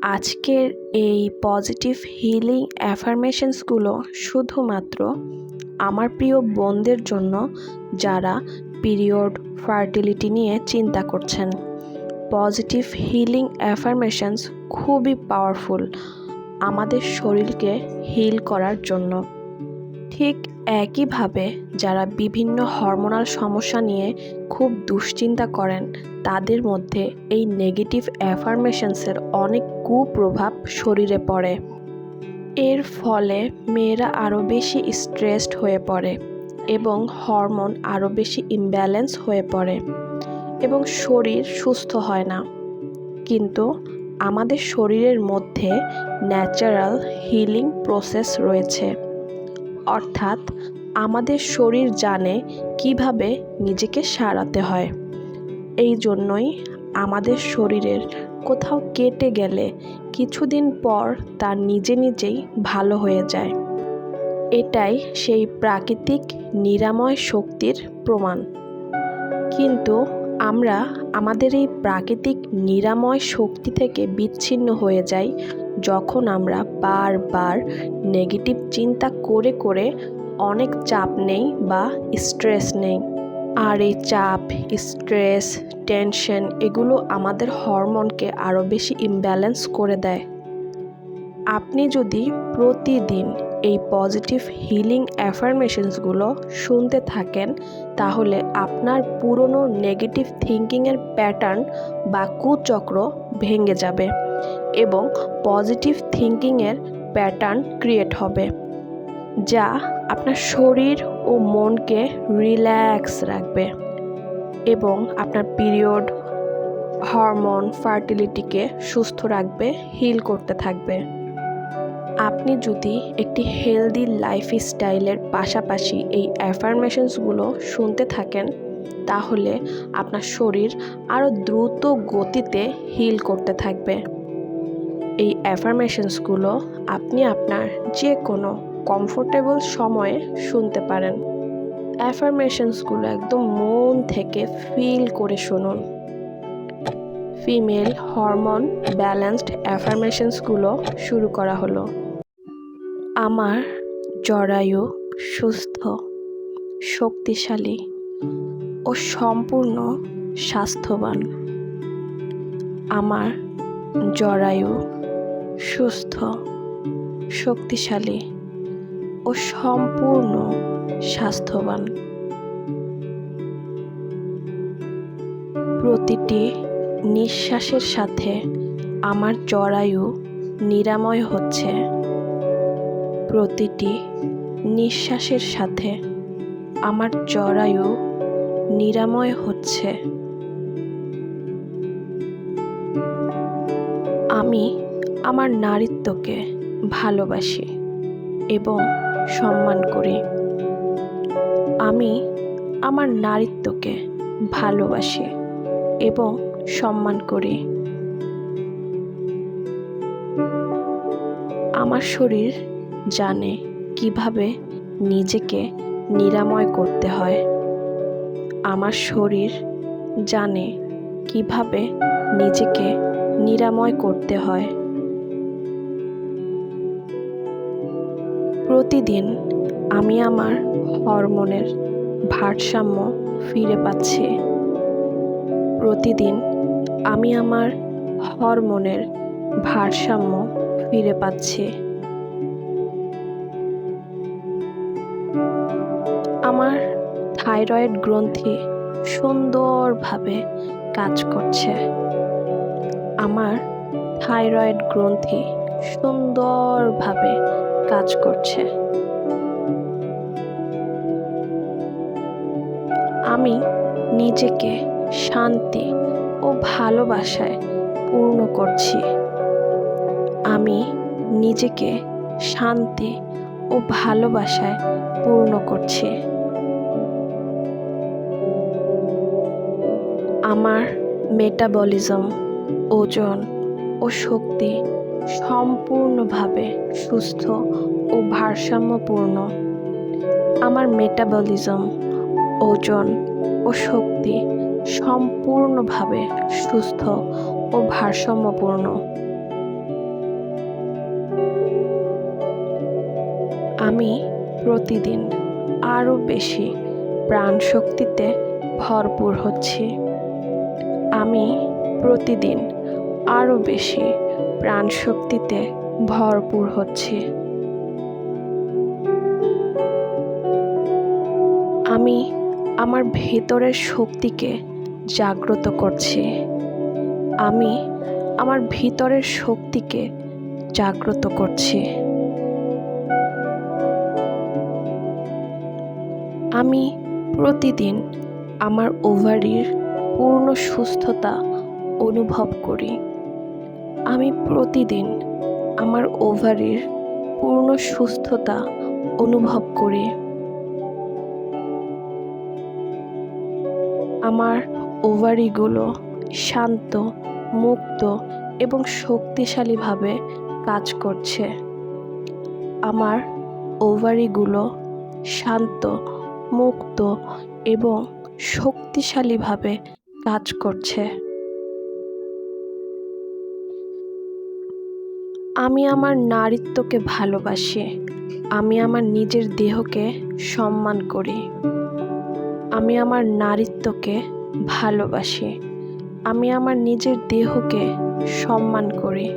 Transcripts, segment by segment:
আজকের এই positive healing অ্যাফার্মেশনসগুলো শুধুমাত্র আমার প্রিয় বোনদের জন্য, যারা পিরিয়ড ফার্টিলিটি নিয়ে চিন্তা করছেন। পজিটিভ হিলিং অ্যাফার্মেশনস খুবই পাওয়ারফুল আমাদের শরীরকে হিল করার জন্য। ঠিক একইভাবে যারা বিভিন্ন হরমোনাল সমস্যা নিয়ে খুব দুশ্চিন্তা করেন, তাদের মধ্যে এই নেগেটিভ অ্যাফার্মেশনসের অনেক কুপ্রভাব শরীরে পড়ে। এর ফলে মেয়েরা আরও বেশি স্ট্রেসড হয়ে পড়ে এবং হরমোন আরও বেশি ইমব্যালেন্স হয়ে পড়ে এবং শরীর সুস্থ হয় না। কিন্তু আমাদের শরীরের মধ্যে ন্যাচারাল হিলিং প্রসেস রয়েছে, অর্থাৎ আমাদের শরীর জানে কিভাবে নিজেকে সারাতে হয়। এই জন্যই আমাদের শরীরের কোথাও কেটে গেলে কিছুদিন পর তা নিজে নিজেই ভালো হয়ে যায়। এটাই সেই প্রাকৃতিক নিরাময় শক্তির প্রমাণ। কিন্তু আমরা আমাদের এই প্রাকৃতিক নিরাময় শক্তি থেকে বিচ্ছিন্ন হয়ে যাই যখন আমরা বারবার নেগেটিভ চিন্তা করে করে অনেক চাপ নেই বা স্ট্রেস নেই। আর এই চাপ, স্ট্রেস, টেনশন এগুলো আমাদের হরমোনকে আরও বেশি ইমব্যালেন্স করে দেয়। আপনি যদি প্রতিদিন এই পজিটিভ হিলিং অ্যাফার্মেশনসগুলো শুনতে থাকেন, তাহলে আপনার পুরনো নেগেটিভ থিঙ্কিংয়ের প্যাটার্ন বা কুচক্র ভেঙে যাবে এবং পজিটিভ থিঙ্কিংয়ের প্যাটার্ন ক্রিয়েট হবে, যা আপনার শরীর ও মনকে রিল্যাক্স রাখবে এবং আপনার পিরিয়ড, হরমোন, ফার্টিলিটিকে সুস্থ রাখবে, হিল করতে থাকবে। আপনি যদি একটি হেলদি লাইফস্টাইলের পাশাপাশি এই অ্যাফার্মেশনসগুলো শুনতে থাকেন, তাহলে আপনার শরীর আরও দ্রুত গতিতে হিল করতে থাকবে। এই অ্যাফার্মেশনসগুলো আপনি আপনার যে কোনো কমফোর্টেবল সময়ে শুনতে পারেন। অ্যাফার্মেশনসগুলো একদম মন থেকে ফিল করে শুনুন। ফিমেল হরমোন ব্যালেন্সড অ্যাফার্মেশনসগুলো শুরু করা হলো। আমার জরায়ু সুস্থ, শক্তিশালী ও সম্পূর্ণ স্বাস্থ্যবান। আমার জরায়ু সুস্থ, শক্তিশালী ও সম্পূর্ণ স্বাস্থ্যবান। প্রতিটি নিঃশ্বাসের সাথে আমার জরায়ু নিরাময় হচ্ছে। প্রতিটি নিঃশ্বাসের সাথে আমার জরায়ু নিরাময় হচ্ছে। আমি আমার নারীত্বকে ভালোবাসি এবং সম্মান করি। আমি আমার নারীত্বকে ভালোবাসি এবং সম্মান করি। আমার শরীর জানে কিভাবে নিজেকে নিরাময় করতে হয়। আমার শরীর জানে কিভাবে নিজেকে নিরাময় করতে হয়। প্রতিদিন আমি আমার হরমোনের ভারসাম্য ফিরে পাচ্ছি। প্রতিদিন আমি আমার হরমোনের ভারসাম্য ফিরে পাচ্ছি। আমার থাইরয়েড গ্রন্থি সুন্দরভাবে কাজ করছে। আমার থাইরয়েড গ্রন্থি সুন্দরভাবে কাজ করছে। আমি নিজেকে শান্তি ও ভালোবাসায় পূর্ণ করছি। আমি নিজেকে শান্তি ও ভালোবাসায় পূর্ণ করছি। আমার মেটাবলিজম, ওজন ও শক্তি সম্পূর্ণভাবে সুস্থ ও ভারসাম্যপূর্ণ। আমার মেটাবলিজম, ওজন ও শক্তি সম্পূর্ণভাবে সুস্থ ও ভারসাম্যপূর্ণ। আমি প্রতিদিন আরও বেশি প্রাণশক্তিতে ভরপুর হচ্ছি। আমি প্রতিদিন আরও বেশি প্রাণশক্তিতে ভরপুর হচ্ছি। আমি আমার ভেতরের শক্তিকে জাগ্রত করছি। আমি আমার ভিতরের শক্তিকে জাগ্রত করছি। আমি প্রতিদিন আমার ওভারির পূর্ণ সুস্থতা অনুভব করি। আমি প্রতিদিন আমার ওভারির পূর্ণ সুস্থতা অনুভব করি। আমার ওভারিগুলো শান্ত, মুক্ত এবং শক্তিশালীভাবে কাজ করছে। আমার ওভারিগুলো শান্ত, মুক্ত এবং শক্তিশালীভাবে কাজ করছে। আমি আমার নারীত্বকে ভালোবাসি। আমি আমার নিজের দেহকে সম্মান করি। আমি আমার নারীত্বকে ভালোবাসি। আমি আমার নিজের দেহকে সম্মান করি।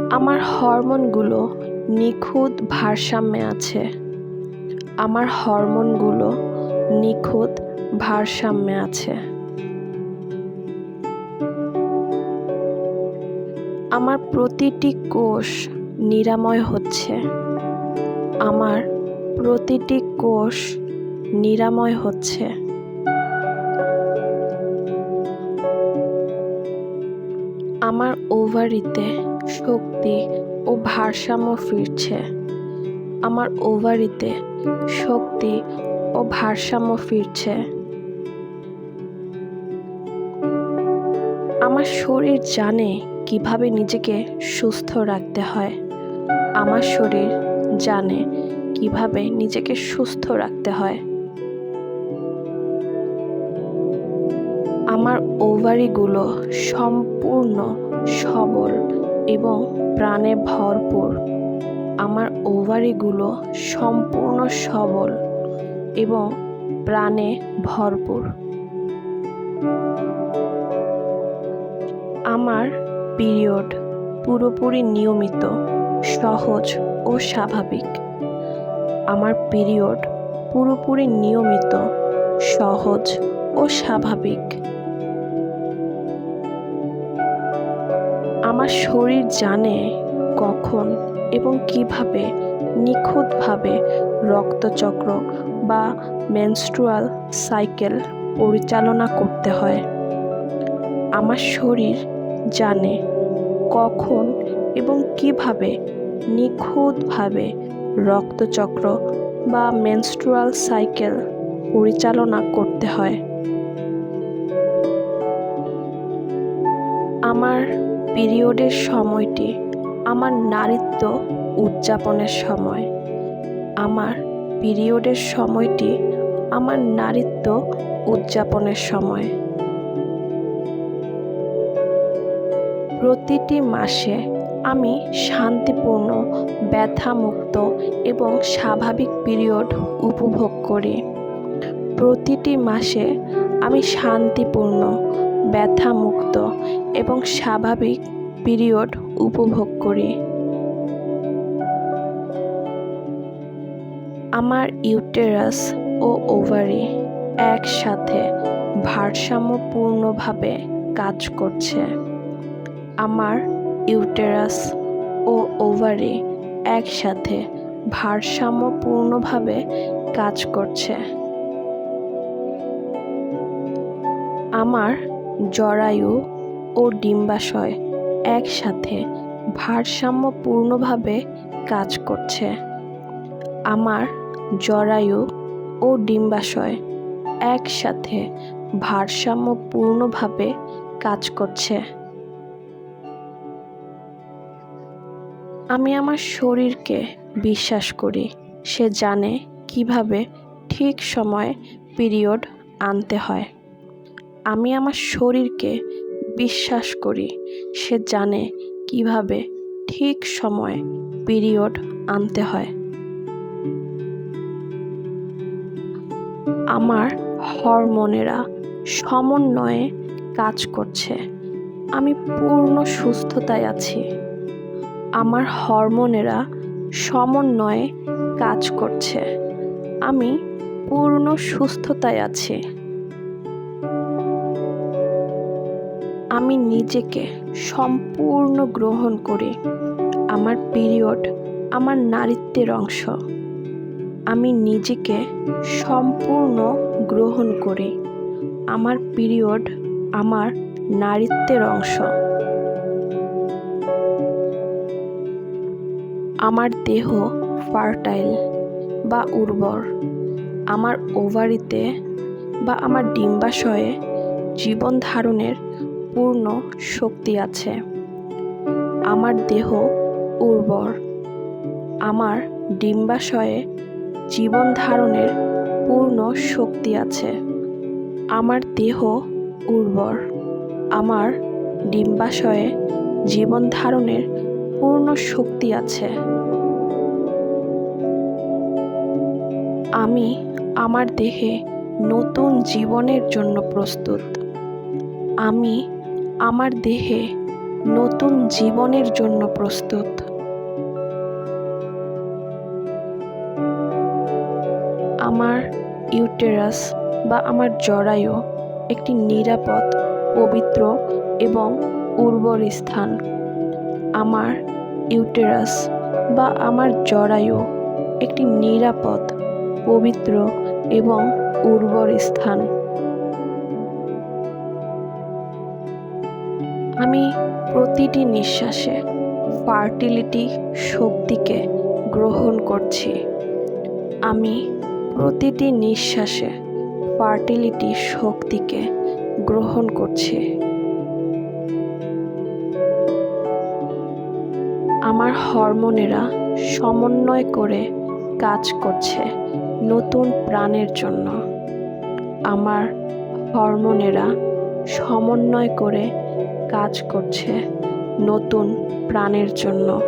আমার হরমোনগুলো নিখুঁত ভারসাম্যে আছে। আমার হরমোনগুলো নিখুঁত ভারসাম্যে আছে। আমার প্রতিটি কোষ নিরাময় হচ্ছে। আমার প্রতিটি কোষ নিরাময় হচ্ছে। আমার ওভারিতে শক্তি ও ভারসাম্য ফিরছে। আমার ওভারিতে শক্তি ও ভারসাম্য ফিরছে। আমার শরীর জানে কিভাবে নিজেকে সুস্থ রাখতে হয়। আমার শরীর জানে কিভাবে নিজেকে সুস্থ রাখতে হয়। আমার ওভারিগুলো সম্পূর্ণ সবল এবং প্রাণে ভরপুর। আমার ওভারিগুলো সম্পূর্ণ সবল এবং প্রাণে ভরপুর। আমার পিরিয়ড পুরোপুরি নিয়মিত, সহজ ও স্বাভাবিক। আমার পিরিয়ড পুরোপুরি নিয়মিত, সহজ ও স্বাভাবিক। আমার শরীর জানে কখন এবং কিভাবে নিখুঁতভাবে রক্তচক্র বা মেনস্ট্রুয়াল সাইকেল পরিচালনা করতে হয়। আমার শরীর জানে কখন এবং কিভাবে নিখুঁতভাবে রক্তচক্র বা মেনস্ট্রুয়াল সাইকেল পরিচালনা করতে হয়। আমার পিরিয়ডের সময়টি আমার নারীত্ব উদযাপনের সময়। আমার পিরিয়ডের সময়টি আমার নারীত্ব উদযাপনের সময়। প্রতিটি মাসে আমি শান্তিপূর্ণ, ব্যথামুক্ত এবং স্বাভাবিক পিরিয়ড উপভোগ করি। প্রতিটি মাসে আমি শান্তিপূর্ণ, ব্যথামুক্ত এবং স্বাভাবিক পিরিয়ড উপভোগ করি। আমার ইউটেরাস ও ওভারি একসাথে ভারসাম্যপূর্ণভাবে কাজ করছে। আমার ইউটেরাস ও ওভারি একসাথে ভারসাম্যপূর্ণভাবে কাজ করছে। আমার জরায়ু ও ডিম্বাশয় একসাথে ভারসাম্যপূর্ণভাবে কাজ করছে। আমার জরায়ু ও ডিম্বাশয় একসাথে ভারসাম্যপূর্ণভাবে কাজ করছে। আমি আমার শরীরকে বিশ্বাস করি। সে জানে কিভাবে ঠিক সময়ে পিরিয়ড আনতে হয়। আমি আমার শরীরকে বিশ্বাস করি সে জানে কিভাবে ঠিক সময়ে পিরিয়ড আনতে হয়। আমার হরমোনেরা সমন্বয়ে কাজ করছে। আমি পূর্ণ সুস্থতায় আছি। আমার হরমোনেরা সমন্বয়ে কাজ করছে। আমি পূর্ণ সুস্থতায় আছি। আমি নিজেকে সম্পূর্ণ গ্রহণ করি। আমার পিরিয়ড আমার নারীত্বের অংশ। আমি নিজেকে সম্পূর্ণ গ্রহণ করি। আমার পিরিয়ড আমার নারীত্বের অংশ। আমার দেহ ফার্টাইল বা উর্বর। আমার ওভারিতে বা আমার ডিম্বাশয়ে জীবন ধারণের পূর্ণ শক্তি আছে। আমার দেহ উর্বর। আমার ডিম্বাশয়ে জীবন ধারণের পূর্ণ শক্তি আছে। আমার দেহ উর্বর। আমার ডিম্বাশয়ে জীবন ধারণের পূর্ণ শক্তি আছে। আমি আমার দেহে নতুন জীবনের জন্য প্রস্তুত। আমি আমার দেহে নতুন জীবনের জন্য প্রস্তুত। আমার ইউটেরাস বা আমার জরায়ু একটি নিরাপদ, পবিত্র এবং উর্বর স্থান। আমার ইউটেরাস বা আমার জরায়ু একটি নিরাপদ, পবিত্র এবং উর্বর স্থান। আমি প্রতিটি নিঃশ্বাসে ফার্টিলিটি শক্তিকে গ্রহণ করছি। আমি প্রতিটি নিঃশ্বাসে ফার্টিলিটি শক্তিকে গ্রহণ করছি। আমার হরমোনেরা সমন্বয় করে কাজ করছে নতুন প্রাণের জন্য। আমার হরমোনেরা সমন্বয় করে কাজ করছে নতুন প্রাণের জন্য।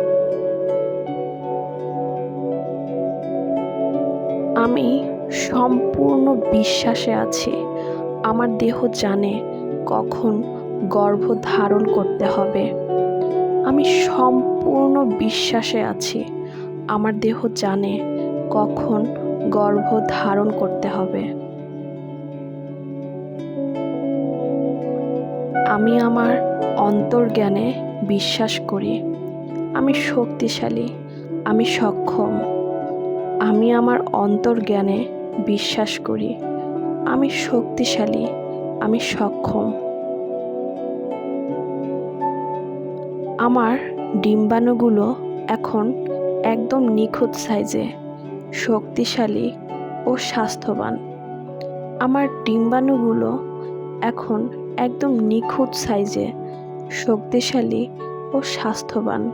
আমি সম্পূর্ণ বিশ্বাসে আছি। আমার দেহ জানে কখন গর্ভ ধারণ করতে হবে। আমি সম্পূর্ণ বিশ্বাসে আছি। আমার দেহ জানে কখন গর্ভ ধারণ করতে হবে। আমি আমার অন্তর্জ্ঞানে বিশ্বাস করি। আমি শক্তিশালী। আমি সক্ষম। আমি আমার অন্তর্জ্ঞানে বিশ্বাস করি। আমি শক্তিশালী। আমি সক্ষম। আমার ডিম্বাণুগুলো এখন একদম নিখুঁত সাইজে, শক্তিশালী ও স্বাস্থ্যবান। আমার ডিম্বাণুগুলো এখন একদম নিখুঁত সাইজে, শক্তিশালী ও স্বাস্থ্যবান।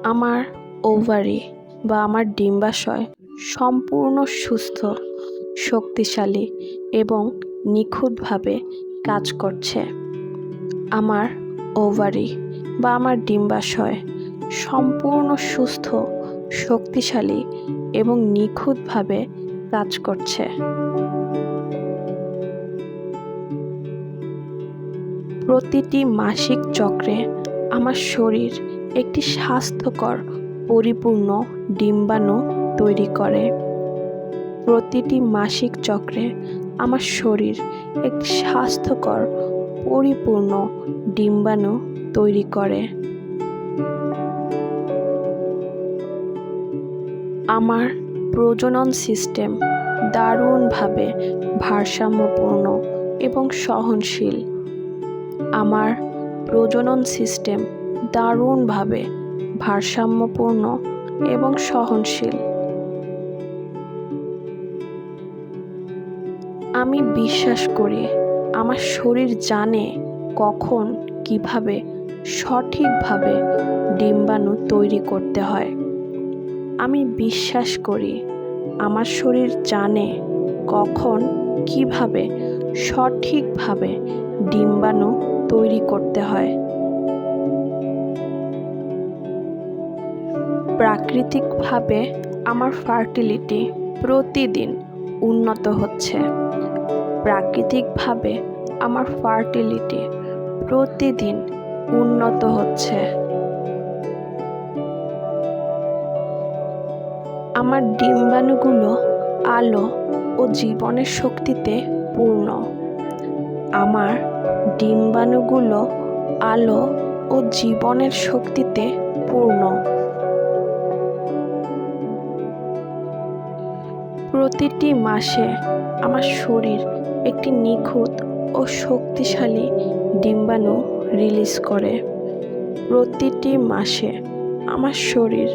আমার ওভারি বা আমার ডিম্বাশয় সম্পূর্ণ সুস্থ, শক্তিশালী এবং নিখুঁতভাবে কাজ করছে। আমার ওভারি বা আমার ডিম্বাশয় সম্পূর্ণ সুস্থ, শক্তিশালী এবং নিখুঁতভাবে কাজ করছে। প্রতিটি মাসিক চক্রে আমার শরীর একটি স্বাস্থ্যকর, পরিপূর্ণ ডিম্বাণু তৈরি করে। প্রতিটি মাসিক চক্রে আমার শরীর একটি স্বাস্থ্যকর, পরিপূর্ণ ডিম্বাণু তৈরি করে। আমার প্রজনন সিস্টেম দারুণভাবে ভারসাম্যপূর্ণ এবং সহনশীল। আমার প্রজনন সিস্টেম দারুণভাবে ভারসাম্যপূর্ণ এবং সহনশীল। আমি বিশ্বাস করি আমার শরীর জানে কখন, কিভাবে সঠিকভাবে ডিম্বাণু তৈরি করতে হয়। আমি বিশ্বাস করি আমার শরীর জানে কখন, কিভাবে সঠিকভাবে ডিম্বাণু তৈরি করতে হয়। প্রাকৃতিকভাবে আমার ফার্টিলিটি প্রতিদিন উন্নত হচ্ছে। প্রাকৃতিকভাবে আমার ফার্টিলিটি প্রতিদিন উন্নত হচ্ছে। আমার ডিম্বাণুগুলো আলো ও জীবনের শক্তিতে পূর্ণ। আমার ডিম্বাণুগুলো আলো ও জীবনের শক্তিতে পূর্ণ। প্রতিটি মাসে আমার শরীর একটি নিখুঁত ও শক্তিশালী ডিম্বাণু রিলিজ করে। প্রতিটি মাসে আমার শরীর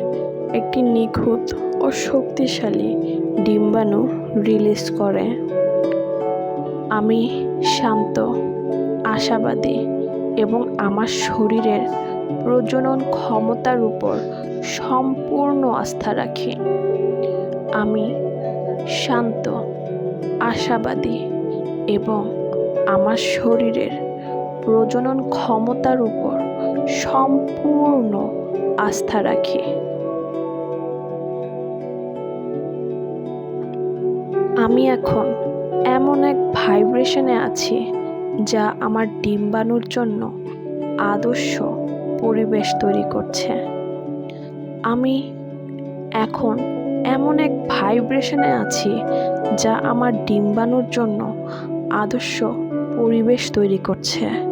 একটি নিখুঁত ও শক্তিশালী ডিম্বাণু রিলিজ করে। আমি শান্ত, আশাবাদী এবং আমার শরীরের প্রজনন ক্ষমতার উপর সম্পূর্ণ আস্থা রাখি। আমি শান্ত, আশাবাদী এবং আমার শরীরের প্রজনন ক্ষমতার উপর সম্পূর্ণ আস্থা রাখি। আমি এখন এমন এক ভাইব্রেশনে আছি যা আমার ডিম্বাণুর জন্য আদর্শ পরিবেশ তৈরি করছে। আমি এখন এমন এক ভাইব্রেশনে আছি যা আমার ডিম্বাণুর জন্য আদর্শ পরিবেশ তৈরি করছে।